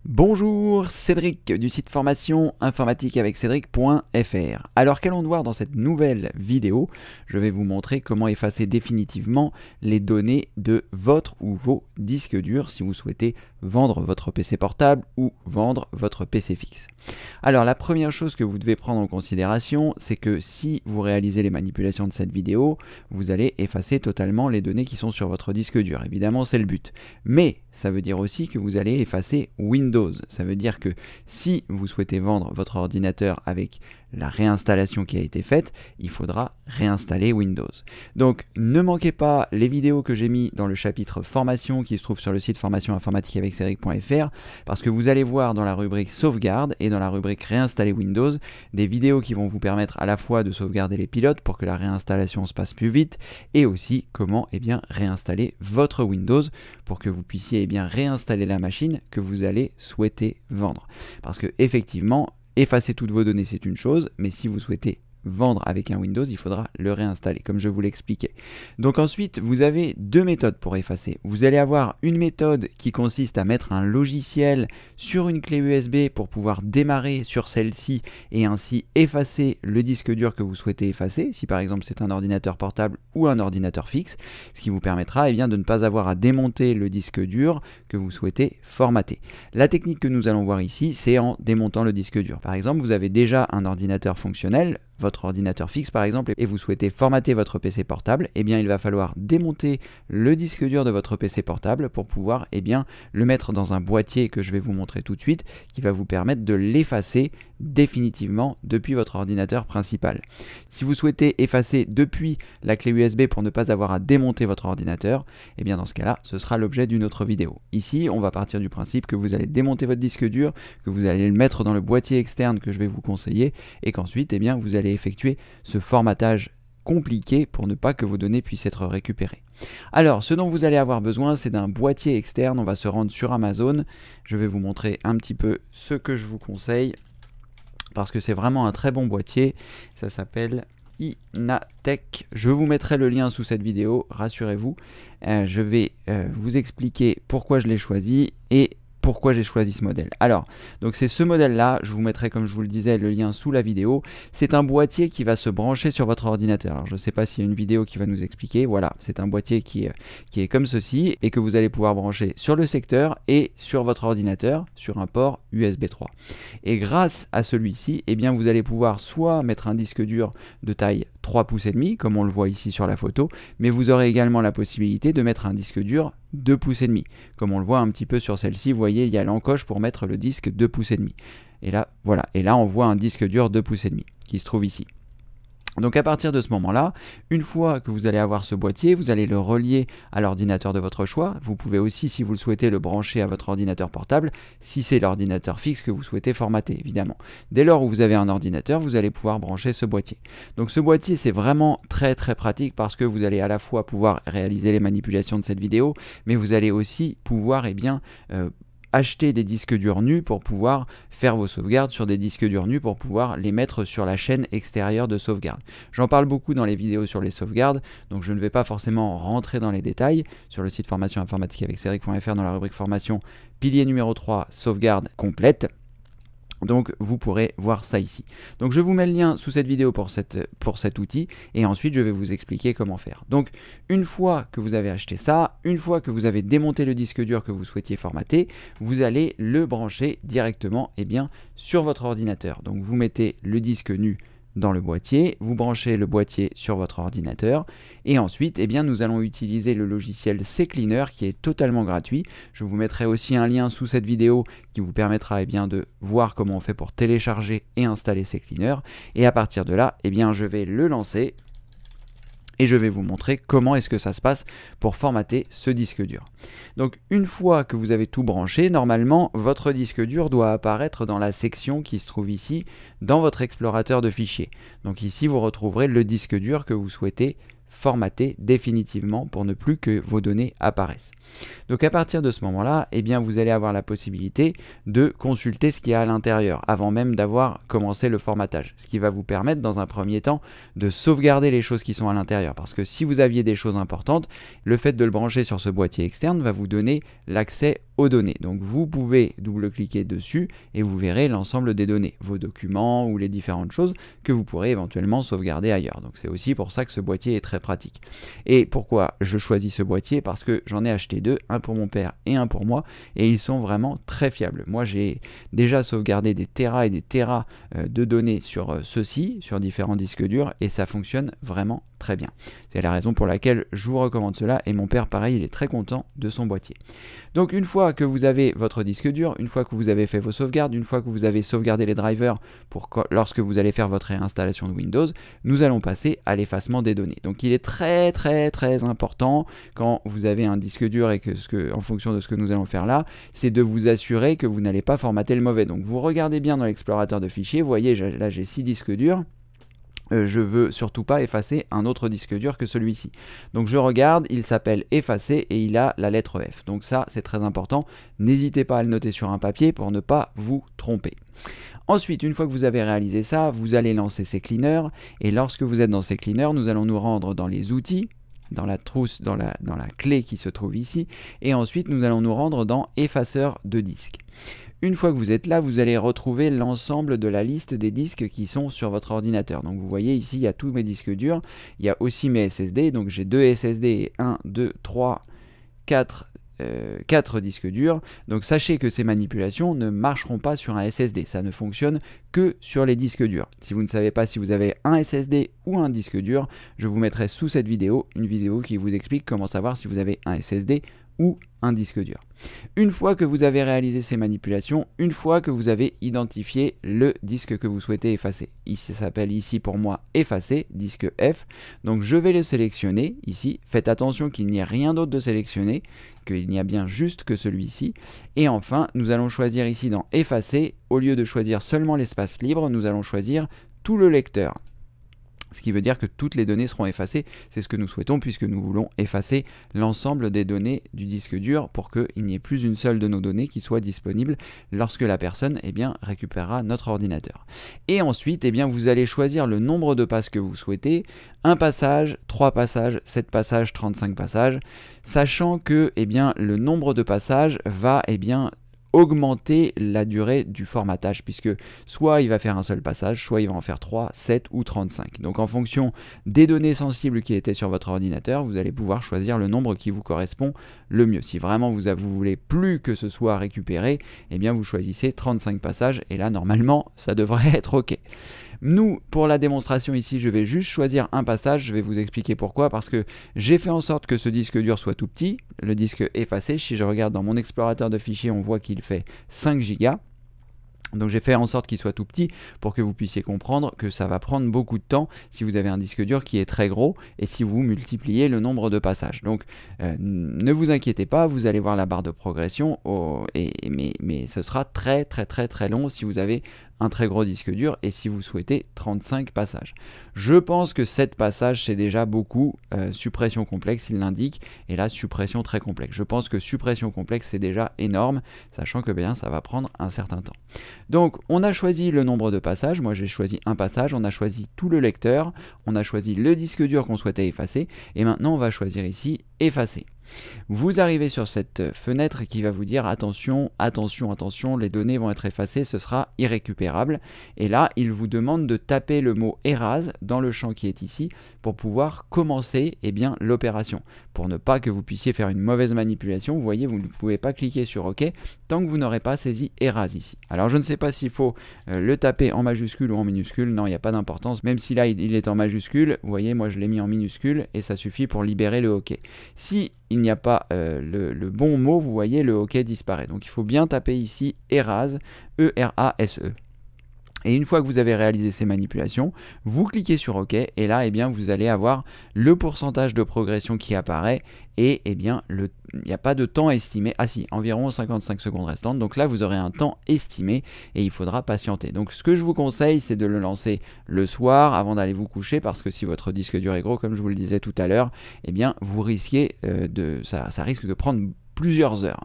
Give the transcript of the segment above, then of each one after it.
Bonjour, Cédric du site formation informatique avec Cédric.fr. Alors qu'allons-nous voir dans cette nouvelle vidéo? Je vais vous montrer comment effacer définitivement les données de votre ou vos disques durs si vous souhaitez vendre votre PC portable ou vendre votre PC fixe. Alors la première chose que vous devez prendre en considération, c'est que si vous réalisez les manipulations de cette vidéo, vous allez effacer totalement les données qui sont sur votre disque dur. Évidemment, c'est le but. Mais ça veut dire aussi que vous allez effacer Windows. Ça veut dire que si vous souhaitez vendre votre ordinateur avec la réinstallation qui a été faite, il faudra réinstaller Windows. Donc ne manquez pas les vidéos que j'ai mis dans le chapitre formation qui se trouve sur le site formation informatique avec Cédric.fr, parce que vous allez voir dans la rubrique sauvegarde et dans la rubrique réinstaller Windows des vidéos qui vont vous permettre à la fois de sauvegarder les pilotes pour que la réinstallation se passe plus vite et aussi comment réinstaller votre Windows pour que vous puissiez réinstaller la machine que vous allez souhaiter vendre. Parce que effectivement, effacer toutes vos données, c'est une chose, mais si vous souhaitez vendre avec un Windows, il faudra le réinstaller, comme je vous l'expliquais. Donc ensuite, vous avez deux méthodes pour effacer. Vous allez avoir une méthode qui consiste à mettre un logiciel sur une clé USB pour pouvoir démarrer sur celle-ci et ainsi effacer le disque dur que vous souhaitez effacer, si par exemple c'est un ordinateur portable ou un ordinateur fixe, ce qui vous permettra de ne pas avoir à démonter le disque dur que vous souhaitez formater. La technique que nous allons voir ici, c'est en démontant le disque dur. Par exemple, vous avez déjà un ordinateur fonctionnel, votre ordinateur fixe par exemple, et vous souhaitez formater votre PC portable, il va falloir démonter le disque dur de votre PC portable pour pouvoir le mettre dans un boîtier que je vais vous montrer tout de suite, qui va vous permettre de l'effacer définitivement depuis votre ordinateur principal. Si vous souhaitez effacer depuis la clé USB pour ne pas avoir à démonter votre ordinateur, dans ce cas-là, ce sera l'objet d'une autre vidéo. Ici, on va partir du principe que vous allez démonter votre disque dur, que vous allez le mettre dans le boîtier externe que je vais vous conseiller, et qu'ensuite, vous allez effectuer ce formatage compliqué pour ne pas que vos données puissent être récupérées. Alors, ce dont vous allez avoir besoin, c'est d'un boîtier externe. On va se rendre sur Amazon. Je vais vous montrer un petit peu ce que je vous conseille, parce que c'est vraiment un très bon boîtier. Ça s'appelle Inateck. Je vous mettrai le lien sous cette vidéo, rassurez-vous. Je vais vous expliquer pourquoi je l'ai choisi et pourquoi j'ai choisi ce modèle. Alors, donc c'est ce modèle-là, je vous mettrai, comme je vous le disais, le lien sous la vidéo. C'est un boîtier qui va se brancher sur votre ordinateur. Alors, je ne sais pas s'il y a une vidéo qui va nous expliquer. Voilà, c'est un boîtier qui est comme ceci et que vous allez pouvoir brancher sur le secteur et sur votre ordinateur sur un port USB 3. Et grâce à celui-ci, vous allez pouvoir soit mettre un disque dur de taille 3 pouces et demi, comme on le voit ici sur la photo, mais vous aurez également la possibilité de mettre un disque dur 2 pouces et demi. Comme on le voit un petit peu sur celle-ci, vous voyez, il y a l'encoche pour mettre le disque 2 pouces et demi. Et là, voilà. Et là, on voit un disque dur 2 pouces et demi qui se trouve ici. Donc à partir de ce moment-là, une fois que vous allez avoir ce boîtier, vous allez le relier à l'ordinateur de votre choix. Vous pouvez aussi, si vous le souhaitez, le brancher à votre ordinateur portable, si c'est l'ordinateur fixe que vous souhaitez formater, évidemment. Dès lors où vous avez un ordinateur, vous allez pouvoir brancher ce boîtier. Donc ce boîtier, c'est vraiment très pratique parce que vous allez à la fois pouvoir réaliser les manipulations de cette vidéo, mais vous allez aussi pouvoir acheter des disques durs nus pour pouvoir faire vos sauvegardes sur des disques durs nus pour pouvoir les mettre sur la chaîne extérieure de sauvegarde. J'en parle beaucoup dans les vidéos sur les sauvegardes, donc je ne vais pas forcément rentrer dans les détails. Sur le site formation informatique avec Cédric.fr, dans la rubrique formation, pilier numéro 3, sauvegarde complète. Donc vous pourrez voir ça ici. Donc je vous mets le lien sous cette vidéo pour cet outil et ensuite je vais vous expliquer comment faire. Donc une fois que vous avez acheté ça, une fois que vous avez démonté le disque dur que vous souhaitiez formater, vous allez le brancher directement sur votre ordinateur. Donc vous mettez le disque nu dans le boîtier, vous branchez le boîtier sur votre ordinateur et ensuite nous allons utiliser le logiciel CCleaner qui est totalement gratuit. Je vous mettrai aussi un lien sous cette vidéo qui vous permettra de voir comment on fait pour télécharger et installer CCleaner, et à partir de là je vais le lancer et je vais vous montrer comment est-ce que ça se passe pour formater ce disque dur. Donc une fois que vous avez tout branché, normalement votre disque dur doit apparaître dans la section qui se trouve ici dans votre explorateur de fichiers. Donc ici vous retrouverez le disque dur que vous souhaitez formater définitivement pour ne plus que vos données apparaissent. Donc à partir de ce moment-là, vous allez avoir la possibilité de consulter ce qu'il y a à l'intérieur avant même d'avoir commencé le formatage. Ce qui va vous permettre dans un premier temps de sauvegarder les choses qui sont à l'intérieur. Parce que si vous aviez des choses importantes, le fait de le brancher sur ce boîtier externe va vous donner l'accès aux données. Donc vous pouvez double-cliquer dessus et vous verrez l'ensemble des données, vos documents ou les différentes choses que vous pourrez éventuellement sauvegarder ailleurs. Donc c'est aussi pour ça que ce boîtier est très pratique. Et pourquoi je choisis ce boîtier? Parce que j'en ai acheté deux, un pour mon père et un pour moi, et ils sont vraiment très fiables. Moi j'ai déjà sauvegardé des terras et des terras de données sur ceux-ci, sur différents disques durs, et ça fonctionne vraiment très bien. C'est la raison pour laquelle je vous recommande cela, et mon père pareil, il est très content de son boîtier. Donc une fois que vous avez votre disque dur, une fois que vous avez fait vos sauvegardes, une fois que vous avez sauvegardé les drivers pour lorsque vous allez faire votre réinstallation de Windows, nous allons passer à l'effacement des données. Donc il est très important quand vous avez un disque dur et en fonction de ce que nous allons faire là, c'est de vous assurer que vous n'allez pas formater le mauvais. Donc vous regardez bien dans l'explorateur de fichiers, vous voyez là j'ai 6 disques durs. Je veux surtout pas effacer un autre disque dur que celui-ci. Donc je regarde, il s'appelle effacer et il a la lettre F. Donc ça c'est très important, n'hésitez pas à le noter sur un papier pour ne pas vous tromper. Ensuite, une fois que vous avez réalisé ça, vous allez lancer ces cleaners, et lorsque vous êtes dans ces cleaners, nous allons nous rendre dans les outils, dans la trousse, dans la clé qui se trouve ici, et ensuite nous allons nous rendre dans effaceur de disques. Une fois que vous êtes là, vous allez retrouver l'ensemble de la liste des disques qui sont sur votre ordinateur. Donc vous voyez ici, il y a tous mes disques durs, il y a aussi mes SSD, donc j'ai 2 SSD et 1, 2, 3, 4 disques durs. Donc sachez que ces manipulations ne marcheront pas sur un SSD, ça ne fonctionne que sur les disques durs. Si vous ne savez pas si vous avez un SSD ou un disque dur, je vous mettrai sous cette vidéo une vidéo qui vous explique comment savoir si vous avez un SSD ou un disque dur. Une fois que vous avez réalisé ces manipulations, une fois que vous avez identifié le disque que vous souhaitez effacer, ici ça s'appelle ici pour moi effacer, disque F, donc je vais le sélectionner ici, faites attention qu'il n'y ait rien d'autre de sélectionné, qu'il n'y a bien juste que celui-ci, et enfin nous allons choisir ici dans effacer, au lieu de choisir seulement l'espace libre, nous allons choisir tout le lecteur. Ce qui veut dire que toutes les données seront effacées, c'est ce que nous souhaitons puisque nous voulons effacer l'ensemble des données du disque dur pour qu'il n'y ait plus une seule de nos données qui soit disponible lorsque la personne récupérera notre ordinateur. Et ensuite, vous allez choisir le nombre de passes que vous souhaitez, 1 passage, 3 passages, 7 passages, 35 passages, sachant que le nombre de passages va augmenter la durée du formatage, puisque soit il va faire un seul passage, soit il va en faire 3, 7 ou 35. Donc en fonction des données sensibles qui étaient sur votre ordinateur, vous allez pouvoir choisir le nombre qui vous correspond le mieux. Si vraiment vous voulez plus que ce soit récupéré, vous choisissez 35 passages, et là normalement ça devrait être OK. Nous, pour la démonstration ici, je vais juste choisir un passage, je vais vous expliquer pourquoi, parce que j'ai fait en sorte que ce disque dur soit tout petit, le disque effacé. Si je regarde dans mon explorateur de fichiers, on voit qu'il fait 5 Go. Donc j'ai fait en sorte qu'il soit tout petit pour que vous puissiez comprendre que ça va prendre beaucoup de temps si vous avez un disque dur qui est très gros et si vous multipliez le nombre de passages. Donc ne vous inquiétez pas, vous allez voir la barre de progression, mais ce sera très long si vous avez un très gros disque dur et si vous souhaitez 35 passages. Je pense que 7 passages c'est déjà beaucoup, suppression complexe il l'indique, et là suppression très complexe. Je pense que suppression complexe c'est déjà énorme, sachant que ça va prendre un certain temps. Donc on a choisi le nombre de passages, moi j'ai choisi un passage, on a choisi tout le lecteur, on a choisi le disque dur qu'on souhaitait effacer, et maintenant on va choisir ici effacer. Vous arrivez sur cette fenêtre qui va vous dire attention, les données vont être effacées, ce sera irrécupérable. Et là, il vous demande de taper le mot erase dans le champ qui est ici pour pouvoir commencer l'opération. Pour ne pas que vous puissiez faire une mauvaise manipulation, vous voyez, vous ne pouvez pas cliquer sur OK tant que vous n'aurez pas saisi erase ici. Alors je ne sais pas s'il faut le taper en majuscule ou en minuscule, non, il n'y a pas d'importance. Même si là il est en majuscule, vous voyez, moi je l'ai mis en minuscule et ça suffit pour libérer le OK. Si il n'y a pas le bon mot, vous voyez, le OK disparaît. Donc il faut bien taper ici erase, E-R-A-S-E. Et une fois que vous avez réalisé ces manipulations, vous cliquez sur OK et là vous allez avoir le pourcentage de progression qui apparaît et il n'y a pas de temps estimé. Ah si, environ 55 secondes restantes. Donc là vous aurez un temps estimé et il faudra patienter. Donc ce que je vous conseille, c'est de le lancer le soir avant d'aller vous coucher, parce que si votre disque dur est gros, comme je vous le disais tout à l'heure, vous risquez ça risque de prendre plusieurs heures.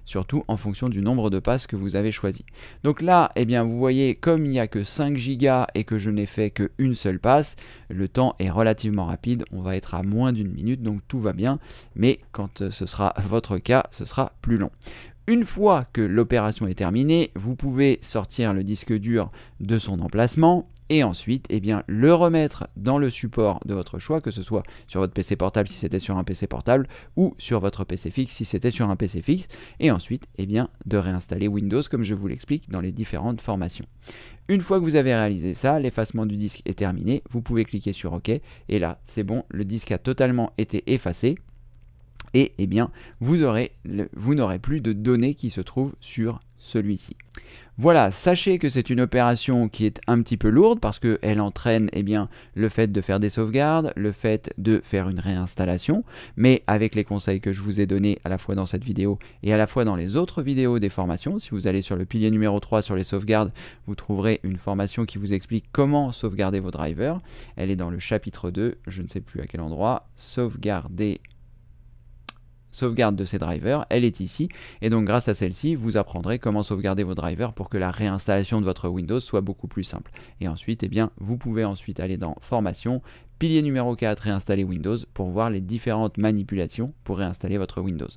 Surtout en fonction du nombre de passes que vous avez choisi. Donc là, vous voyez, comme il n'y a que 5 Go et que je n'ai fait qu'une seule passe, le temps est relativement rapide, on va être à moins d'1 minute, donc tout va bien, mais quand ce sera votre cas, ce sera plus long. Une fois que l'opération est terminée, vous pouvez sortir le disque dur de son emplacement et ensuite le remettre dans le support de votre choix, que ce soit sur votre PC portable si c'était sur un PC portable ou sur votre PC fixe si c'était sur un PC fixe, et ensuite de réinstaller Windows comme je vous l'explique dans les différentes formations. Une fois que vous avez réalisé ça, l'effacement du disque est terminé, vous pouvez cliquer sur OK et là c'est bon, le disque a totalement été effacé. Et vous n'aurez plus de données qui se trouvent sur celui-ci. Voilà, sachez que c'est une opération qui est un petit peu lourde parce qu'elle entraîne le fait de faire des sauvegardes, le fait de faire une réinstallation, mais avec les conseils que je vous ai donnés à la fois dans cette vidéo et à la fois dans les autres vidéos des formations, si vous allez sur le pilier numéro 3 sur les sauvegardes, vous trouverez une formation qui vous explique comment sauvegarder vos drivers. Elle est dans le chapitre 2, je ne sais plus à quel endroit, sauvegarde de ces drivers, elle est ici, et donc grâce à celle-ci, vous apprendrez comment sauvegarder vos drivers pour que la réinstallation de votre Windows soit beaucoup plus simple. Et ensuite, vous pouvez ensuite aller dans Formation, pilier numéro 4, réinstaller Windows, pour voir les différentes manipulations pour réinstaller votre Windows.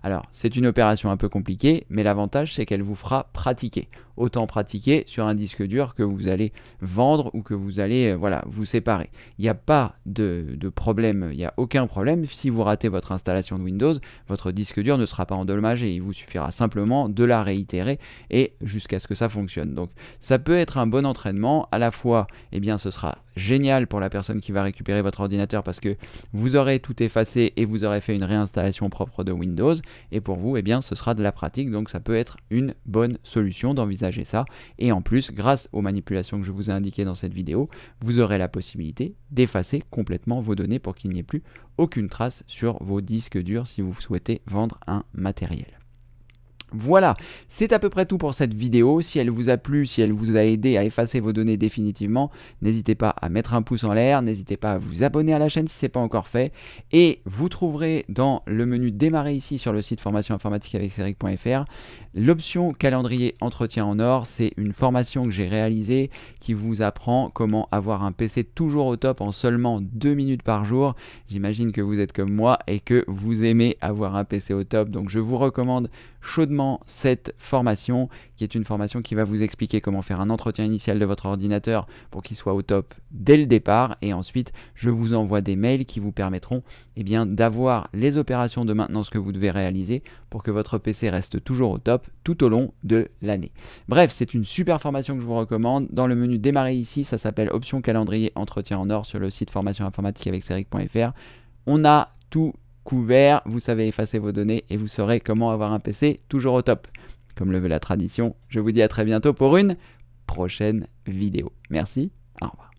Alors, c'est une opération un peu compliquée, mais l'avantage, c'est qu'elle vous fera pratiquer. Autant pratiquer sur un disque dur que vous allez vendre ou que vous allez vous séparer. Il n'y a pas de problème, il n'y a aucun problème. Si vous ratez votre installation de Windows, votre disque dur ne sera pas endommagé. Il vous suffira simplement de la réitérer et jusqu'à ce que ça fonctionne. Donc, ça peut être un bon entraînement. À la fois, ce sera génial pour la personne qui va récupérer votre ordinateur parce que vous aurez tout effacé et vous aurez fait une réinstallation propre de Windows. Et pour vous, ce sera de la pratique. Donc, ça peut être une bonne solution d'envisager ça, et en plus grâce aux manipulations que je vous ai indiquées dans cette vidéo, vous aurez la possibilité d'effacer complètement vos données pour qu'il n'y ait plus aucune trace sur vos disques durs si vous souhaitez vendre un matériel. Voilà, c'est à peu près tout pour cette vidéo. Si elle vous a plu, si elle vous a aidé à effacer vos données définitivement, n'hésitez pas à mettre un pouce en l'air, n'hésitez pas à vous abonner à la chaîne si ce n'est pas encore fait. Et vous trouverez dans le menu démarrer ici sur le site formation informatique avec Cédric.fr l'option calendrier entretien en or. C'est une formation que j'ai réalisée qui vous apprend comment avoir un PC toujours au top en seulement 2 minutes par jour. J'imagine que vous êtes comme moi et que vous aimez avoir un PC au top. Donc je vous recommande chaudement cette formation qui est une formation qui va vous expliquer comment faire un entretien initial de votre ordinateur pour qu'il soit au top dès le départ, et ensuite je vous envoie des mails qui vous permettront d'avoir les opérations de maintenance que vous devez réaliser pour que votre PC reste toujours au top tout au long de l'année. Bref, c'est une super formation que je vous recommande. Dans le menu démarrer ici, ça s'appelle option calendrier entretien en or sur le site formation informatique avec Cédric.fr. On a tout couvert, vous savez effacer vos données et vous saurez comment avoir un PC toujours au top. Comme le veut la tradition, je vous dis à très bientôt pour une prochaine vidéo. Merci, au revoir.